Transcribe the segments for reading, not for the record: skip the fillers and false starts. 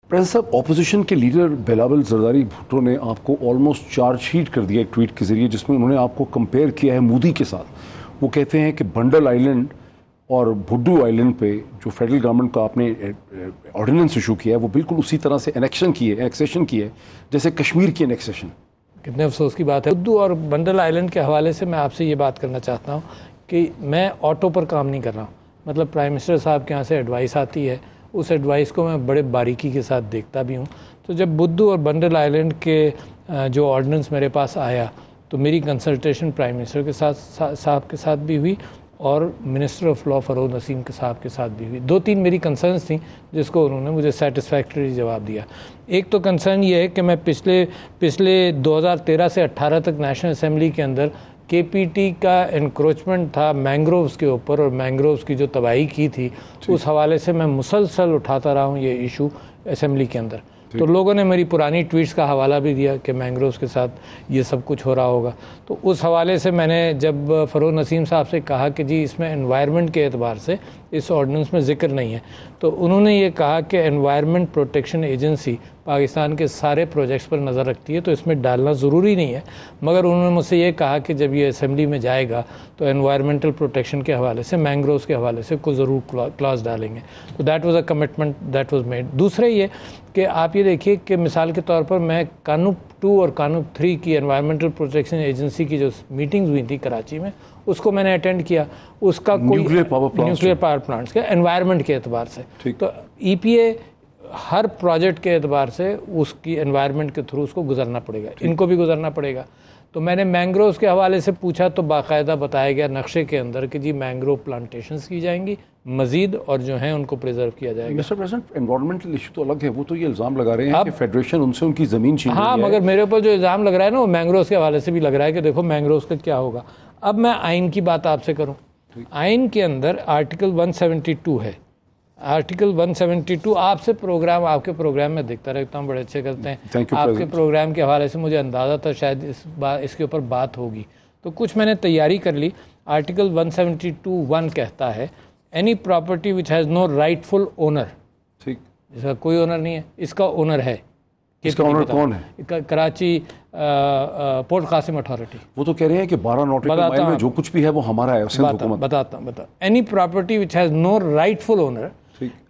President صاحب، opposition کے leader Bilawal Zardari Bhutto نے آپ کو آلموسٹ چارج شیٹ کر دیا ایک ٹویٹ کے ذریعے، جس میں انہوں نے آپ کو کمپیئر کیا ہے مودی کے ساتھ۔ وہ کہتے ہیں کہ بنڈل آئیلینڈ اور بھڈو آئیلینڈ پہ جو فیڈرل گورنمنٹ کا آپ نے آرڈیننس ایشو کیا ہے وہ بالکل اسی طرح سے انیکسیشن کی ہے جیسے کشمیر کی انیکسیشن۔ کتنے افسوس کی بات ہے۔ بھڈو اور بنڈل آئیلینڈ کے حوالے سے میں آپ سے یہ بات کرنا چاہتا ہوں کہ میں آٹو پر کام نہیں کر رہا ہوں، مطلب پرائم منسٹر صاحب کے یہاں سے ایڈوائس آتی ہے، اس ایڈوائس کو میں بڑے باریکی کے ساتھ دیکھتا بھی ہوں۔ تو جب بھڈو اور بنڈل آئیلینڈ کے جو آرڈیننس میرے پاس آیا تو میری کنسلٹیشن پرائم منسٹر کے صاحب کے ساتھ بھی ہوئی اور منسٹر آف لا فروغ نسیم کے صاحب کے ساتھ بھی ہوئی۔ 2-3 میری کنسرنس تھیں جس کو انہوں نے مجھے سیٹسفیکٹری جواب دیا۔ ایک تو کنسرن یہ ہے کہ میں پچھلے 2013 سے 18 تک نیشنل اسمبلی کے اندر کے پی ٹی کا انکروچمنٹ تھا مینگرووز کے اوپر اور مینگرووز کی جو تباہی کی تھی، اس حوالے سے میں مسلسل اٹھاتا رہا ہوں یہ ایشو اسمبلی کے اندر۔ تو لوگوں نے میری پرانی ٹویٹس کا حوالہ بھی دیا کہ مینگرووز کے ساتھ یہ سب کچھ ہو رہا ہوگا۔ تو اس حوالے سے میں نے جب فروغ نسیم صاحب سے کہا کہ جی اس میں انوائرمنٹ کے اعتبار سے اس آرڈیننس میں ذکر نہیں ہے، تو انہوں نے یہ کہا کہ انوائرمنٹ پروٹیکشن ایجنسی پاکستان کے سارے پروجیکٹس پر نظر رکھتی ہے تو اس میں ڈالنا ضروری نہیں ہے، مگر انہوں نے مجھ سے یہ کہا کہ جب یہ اسمبلی میں جائے گا تو انوائرمنٹل پروٹیکشن کے حوالے سے مینگرووز کے حوالے سے کوئی ضرور کلاس ڈالیں گے۔ تو that was a commitment that was made. دوسرے یہ کہ آپ یہ دیکھیے کہ مثال کے طور پر میں کانوپ 2 اور کانوپ 3 کی انوائرمنٹل پروٹیکشن ایجنسی کی جو میٹنگز ہوئی تھی کراچی میں، اس کو میں نے اٹینڈ کیا۔ اس کا کوئی نیوکلیئر پاور پلانٹس کے انوائرمنٹ کے اعتبار سے، تو ای پی اے ہر پروجیکٹ کے اعتبار سے اس کی انوائرمنٹ کے تھرو اس کو گزرنا پڑے گا، ان کو بھی گزرنا پڑے گا۔ تو میں نے مینگرووز کے حوالے سے پوچھا تو باقاعدہ بتایا گیا نقشے کے اندر کہ جی مینگروو پلانٹیشنز کی جائیں گی مزید اور جو ہیں ان کو پریزرو کیا جائے گا۔ مسٹر پریزیڈنٹ، انوائرمنٹل ایشو تو الگ ہے، وہ تو یہ الزام لگا رہے ہیں کہ فیڈریشن ان سے ان کی زمین چھین رہی ہے۔ ہاں، مگر میرے اوپر جو الزام لگ رہا ہے نا وہ مینگرووز کے حوالے سے بھی لگ رہا ہے کہ دیکھو مینگرووز کا کیا ہوگا۔ اب میں آئین کی بات آپ سے کروں، آئین کے اندر آرٹیکل 172 ہے۔ آرٹیکل 172 آپ سے پروگرام، آپ کے پروگرام میں دیکھتا رہتا ہوں، بڑے اچھے کرتے ہیں آپ کے پروگرام کے حوالے سے، مجھے اندازہ تھا شاید اس کے اوپر بات ہوگی، تو کچھ میں نے تیاری کر لی۔ آرٹیکل 172(1) کہتا ہے any property which has no rightful owner اونر، ٹھیک، اس کا کوئی اونر نہیں ہے، اس کا اونر ہے۔ اس کا اونر کون ہے؟ Karachi port Qasim authority. وہ تو کہہ رہے ہیں کہ 12 نوٹیکل مائل میں جو کچھ بھی ہے وہ ہمارا ہے، سندھ حکومت۔ بتاتا ہوں۔ Any property which has no rightful owner اونر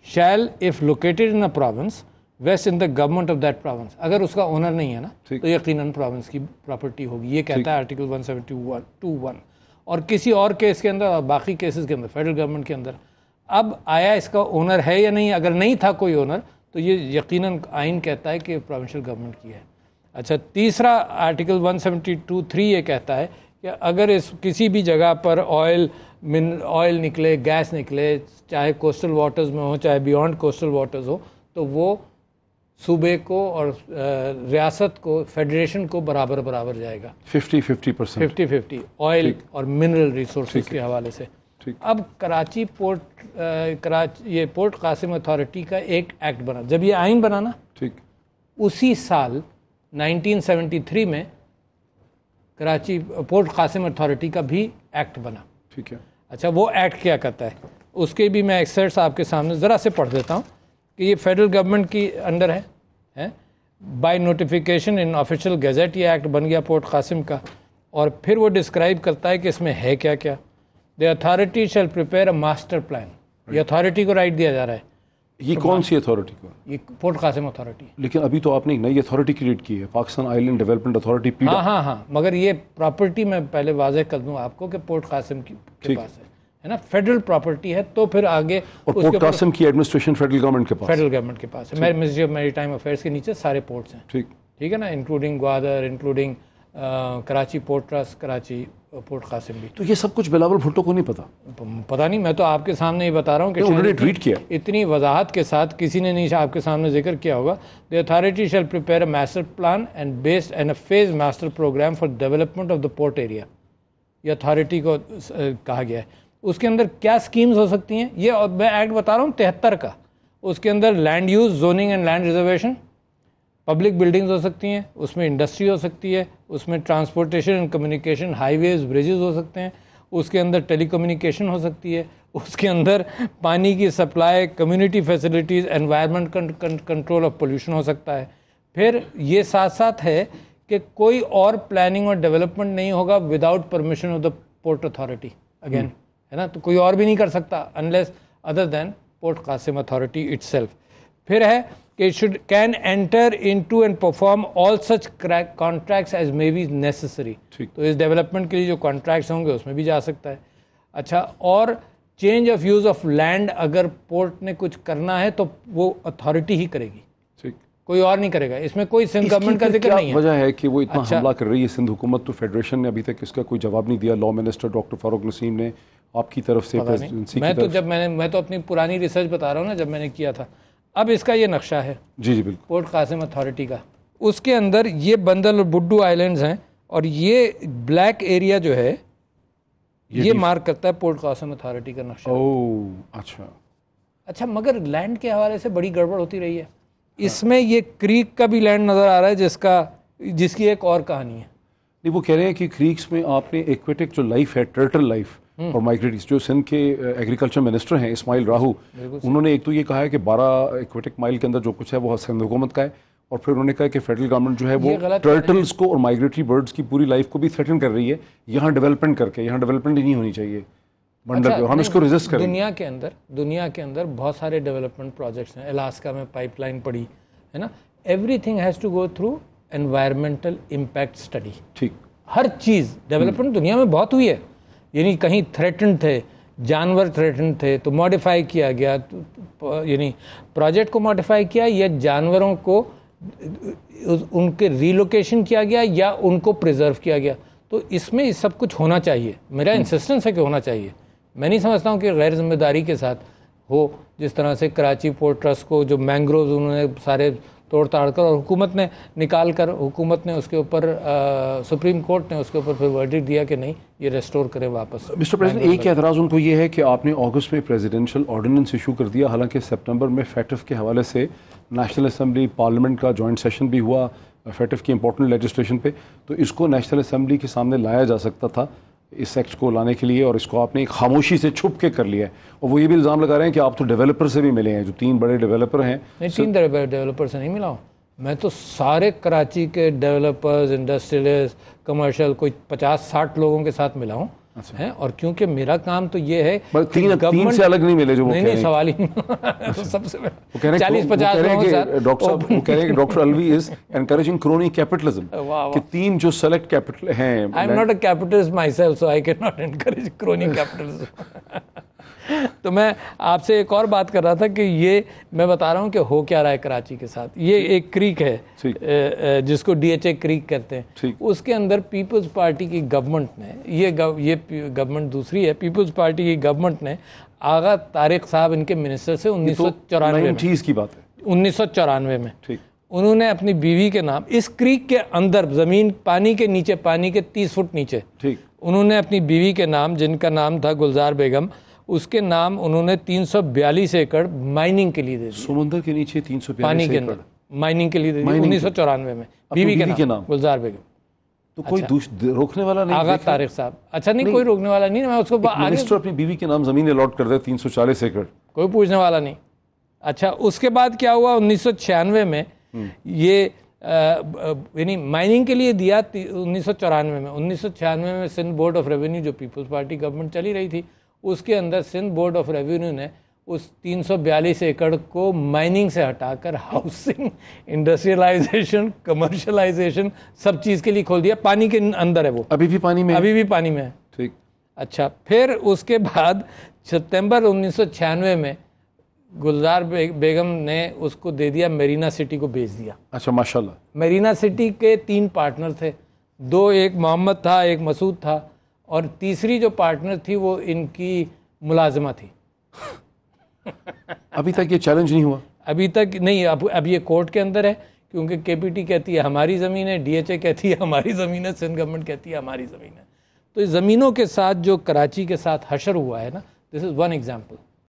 shall if located in a province vest in the government of that province۔ اگر اس کا اونر نہیں ہے نا تو یقیناً پروونس کی پراپرٹی ہوگی، یہ کہتا ہے آرٹیکل 172(1). اور کسی اور کیس کے اندر اور باقی کیسز کے اندر فیڈرل گورنمنٹ کے اندر اب آیا اس کا اونر ہے یا نہیں، اگر نہیں تھا کوئی اونر تو یہ یقیناً آئین کہتا ہے کہ پروونشل گورنمنٹ کی ہے۔ اچھا، تیسرا آرٹیکل 172(3) یہ کہتا ہے کہ اگر اس کسی بھی جگہ پر آئل نکلے، گیس نکلے، چاہے کوسٹل واٹرز میں ہو چاہے بیونڈ کوسٹل واٹرز ہو، تو وہ صوبے کو اور ریاست کو، فیڈریشن کو برابر جائے گا، 50-50 آئل اور منرل ریسورسز کے حوالے سے۔ اب کراچی یہ پورٹ قاسم اتھارٹی کا ایک ایکٹ بنا، جب یہ آئین بنا نا اسی سال 1973 میں کراچی پورٹ قاسم اتھارٹی کا بھی ایکٹ بنا۔ ٹھیک ہے، اچھا، وہ ایکٹ کیا کرتا ہے اس کے بھی میں ایکسرٹس آپ کے سامنے ذرا سے پڑھ دیتا ہوں کہ یہ فیڈرل گورنمنٹ کی انڈر ہے۔ By notification in official gazette یہ ایکٹ بن گیا پورٹ قاسم کا، اور پھر وہ ڈسکرائب کرتا ہے کہ اس میں ہے کیا کیا۔ دی authority shall prepare a master plan, یہ اتھارٹی کو رائٹ دیا جا رہا ہے۔ یہ کون سی اتھارٹی کو؟ یہ پورٹ قاسم اتھارٹی۔ لیکن ابھی تو آپ نے ایک نئی اتھارٹی کریٹ کی ہے، پاکستان آئلینڈ ڈیولپمنٹ اتھارٹی۔ ہاں، مگر یہ پراپرٹی میں پہلے واضح کر دوں آپ کو کہ پورٹ قاسم کے پاس ہے نا، فیڈرل پراپرٹی ہے، تو پھر آگے اور پورٹ قاسم کی ایڈمنسٹریشن فیڈرل گورنمنٹ کے پاس ہے۔ منسٹری آف میری ٹائم افیئرس کے نیچے سارے پورٹس ہیں، ٹھیک ہے نا، including Gwadar, including Karachi port trust, Karachi port Qasim بھی۔ تو یہ سب کچھ بلاول بھٹو کو نہیں پتا نہیں، میں تو آپ کے سامنے یہ بتا رہا ہوں کہ انہوں نے ٹویٹ کیا اتنی وضاحت کے ساتھ، کسی نے نہیں آپ کے سامنے ذکر کیا ہوگا۔ The authority shall prepare a master plan and based on a phase master program for development of the port area, یہ اتھارٹی کو کہا گیا ہے۔ اس کے اندر کیا سکیمز ہو سکتی ہیں، یہ میں ایکٹ بتا رہا ہوں 73 کا۔ اس کے اندر land use, zoning and land reservation, public buildings ہو سکتی ہیں، اس میں انڈسٹری ہو سکتی ہے، اس میں transportation and communication, highways, bridges ہو سکتے ہیں، اس کے اندر ٹیلی کمیونیکیشن ہو سکتی ہے، اس کے اندر پانی کی supply, community facilities, environment control of pollution ہو سکتا ہے. پھر یہ ساتھ ساتھ ہے کہ کوئی اور پلاننگ اور ڈیولپمنٹ نہیں ہوگا without permission of the port authority, again ہے نا, تو کوئی اور بھی نہیں کر سکتا unless other than port Qasim authority itself. پھر ہے کہ can enter into and perform all such contracts as may be necessary. تو اس ڈیولپمنٹ کے لیے جو کانٹریکٹس ہوں گے اس میں بھی جا سکتا ہے. اچھا, اور change of use of land اگر پورٹ نے کچھ کرنا ہے تو وہ اتھارٹی ہی کرے گی, کوئی اور نہیں کرے گا. اس میں کوئی سندھ گورنمنٹ کا ذکر نہیں ہے. وجہ ہے کہ وہ اتنا حملہ کر رہی ہے سندھ حکومت, تو فیڈریشن نے ابھی تک اس کا کوئی جواب نہیں دیا. لا منسٹر ڈاکٹر فاروق نسیم نے آپ کی طرف سے میں تو اپنی پرانی ریسرچ بتا رہا ہوں نا, جب میں نے کیا تھا. اب اس کا یہ نقشہ ہے جی بالکل پورٹ قاسم اتھارٹی کا. اس کے اندر یہ بندل اور بڈو آئلینڈز ہیں, اور یہ بلیک ایریا جو ہے یہ مارک کرتا ہے پورٹ قاسم اتھارٹی کا نقشہ. اچھا, مگر لینڈ کے حوالے سے بڑی گڑبڑ ہوتی رہی ہے. اس میں یہ کریک کا بھی لینڈ نظر آ رہا ہے جس کی ایک اور کہانی ہے. نہیں, وہ کہہ رہے ہیں کہ کریکس میں آپ نے ایکویٹک جو لائف ہے, ٹرٹل لائف اور مائگریٹریز, جو سندھ کے ایگریکلچر منسٹر ہیں اسماعیل راہو, انہوں نے ایک تو یہ کہا ہے کہ 12 ایکویٹک مائل کے اندر جو کچھ ہے وہ سندھ حکومت کا ہے, اور پھر انہوں نے کہا کہ فیڈرل گورنمنٹ جو ہے وہ ٹرٹلز کو اور مائگریٹری برڈز کی پوری لائف کو بھی تھریٹن کر رہی ہے یہاں ڈیولپمنٹ کر کے. یہاں ڈیولپمنٹ ہی نہیں ہونی چاہیے بنڈر پہ, ہم اس کو ریزسٹ کریں. دنیا کے اندر بہت سارے ڈیولپمنٹ پروجیکٹس ہیں. الاسکا میں پائپ لائن پڑی ہے نا. Everything has to go through environmental impact study. ٹھیک, ہر چیز ڈیولپمنٹ دنیا میں بہت ہوئی ہے, یعنی کہیں تھریٹنڈ تھے, جانور تھریٹنڈ تھے تو ماڈیفائی کیا گیا, یعنی پروجیکٹ کو ماڈیفائی کیا, یا جانوروں کو ان کے ریلوکیشن کیا گیا, یا ان کو پریزرو کیا گیا. تو اس میں سب کچھ ہونا چاہیے. میرا انسسٹنس ہے کہ ہونا چاہیے. میں نہیں سمجھتا ہوں کہ غیر ذمہ داری کے ساتھ ہو, جس طرح سے کراچی پورٹ ٹرسٹ کو جو مینگروز انہوں نے سارے توڑ تاڑ کر, اور حکومت نے نکال کر, حکومت نے اس کے اوپر سپریم کورٹ نے اس کے اوپر پھر ورڈکٹ دیا کہ نہیں یہ ریسٹور کرے واپس. مسٹر پریزیڈنٹ, ایک اعتراض ان کو یہ ہے کہ آپ نے اگست میں پریزیڈنشل آرڈیننس ایشو کر دیا, حالانکہ سپٹمبر میں فیٹف کے حوالے سے نیشنل اسمبلی پارلیمنٹ کا جوائنٹ سیشن بھی ہوا فیٹف کی امپورٹنٹ لیجسلیشن پہ, تو اس کو نیشنل اسمبلی کے سامنے لایا جا سکتا تھا اس ایکٹ کو لانے کے لیے, اور اس کو آپ نے ایک خاموشی سے چھپ کے کر لیا ہے. اور وہ یہ بھی الزام لگا رہے ہیں کہ آپ تو ڈیولپر سے بھی ملے ہیں, جو 3 بڑے ڈیولپر ہیں. نہیں, 3 ڈیولپر سے نہیں ملا ہوں میں, تو سارے کراچی کے ڈیولپرز, انڈسٹریلسٹ, کمرشل, کوئی 50-60 لوگوں کے ساتھ ملا ہوں. اور کیونکہ میرا کام تو یہ ہے, 3 سے الگ نہیں ملے جو وہ نہیں سوال ہی نہیں, سب سے 40-50 لوگوں کے ساتھ. وہ کہہ رہے ہیں کہ ڈاکٹر الوی از انکریجنگ کرونی کیپٹلزم, کہ 3 جو سلیکٹ کیپٹل ہیں. I am not a capitalist my self, so I can not encourage crony capitalism. تو میں آپ سے ایک اور بات کر رہا تھا کہ یہ میں بتا رہا ہوں کہ ہو کیا رہا ہے کراچی کے ساتھ. یہ ایک کریک ہے جس کو ڈی ایچ اے کریک کہتے ہیں. اس کے اندر پیپلز پارٹی کی گورنمنٹ نے, یہ گورنمنٹ دوسری ہے, پیپلز پارٹی کی گورنمنٹ نے آغا طارق صاحب ان کے منسٹر سے 1994 میں انہوں نے اپنی بیوی کے نام اس کریک کے اندر, زمین پانی کے نیچے, پانی کے 30 فٹ نیچے, انہوں نے اپنی بیوی کے نام, جن کا نام تھا گلزار بیگم, اس کے نام انہوں نے 342 ایکڑ مائننگ کے لیے دے دیا. سمندر کے نیچے 342 پانی کے اندر مائننگ کے لیے دے دیا 1994 میں, بیوی کے نام گلزار بیگم. تو کوئی روکنے والا نہیں, آغا طارق صاحب. اچھا نہیں, کوئی روکنے والا نہیں, میں اس کو منسٹر اپنی بیوی کے نام زمین الاٹ کر دے 340 ایکڑ, کوئی پوچھنے والا نہیں. اچھا, اس کے بعد کیا ہوا 1996 میں, یہ یعنی مائننگ کے لیے دیا 1994 میں. 1996 میں سندھ بورڈ آف ریونیو, جو پیپلز پارٹی گورنمنٹ چلی رہی تھی, اس کے اندر سندھ بورڈ آف ریونیو نے اس 342 ایکڑ کو مائننگ سے ہٹا کر ہاؤسنگ, انڈسٹریلائزیشن, کمرشلائزیشن, سب چیز کے لیے کھول دیا. پانی کے اندر ہے, وہ ابھی بھی پانی میں ہے. ٹھیک. اچھا, پھر اس کے بعد ستمبر 1996 میں گلزار بیگم نے اس کو دے دیا, میرینا سٹی کو بیچ دیا. اچھا, ماشاءاللہ. میرینا سٹی کے 3 پارٹنر تھے, 2, ایک محمد تھا, ایک مسعود تھا, اور تیسری جو پارٹنر تھی وہ ان کی ملازمہ تھی. ابھی تک یہ چیلنج نہیں ہوا, ابھی تک نہیں. اب یہ کورٹ کے اندر ہے, کیونکہ کے پی ٹی کہتی ہے ہماری زمین ہے, ڈی ایچ اے کہتی ہے ہماری زمین ہے, سندھ گورنمنٹ کہتی ہے ہماری زمین ہے. تو اس زمینوں کے ساتھ جو کراچی کے ساتھ حشر ہوا ہے نا, دس از ون ایگزامپل.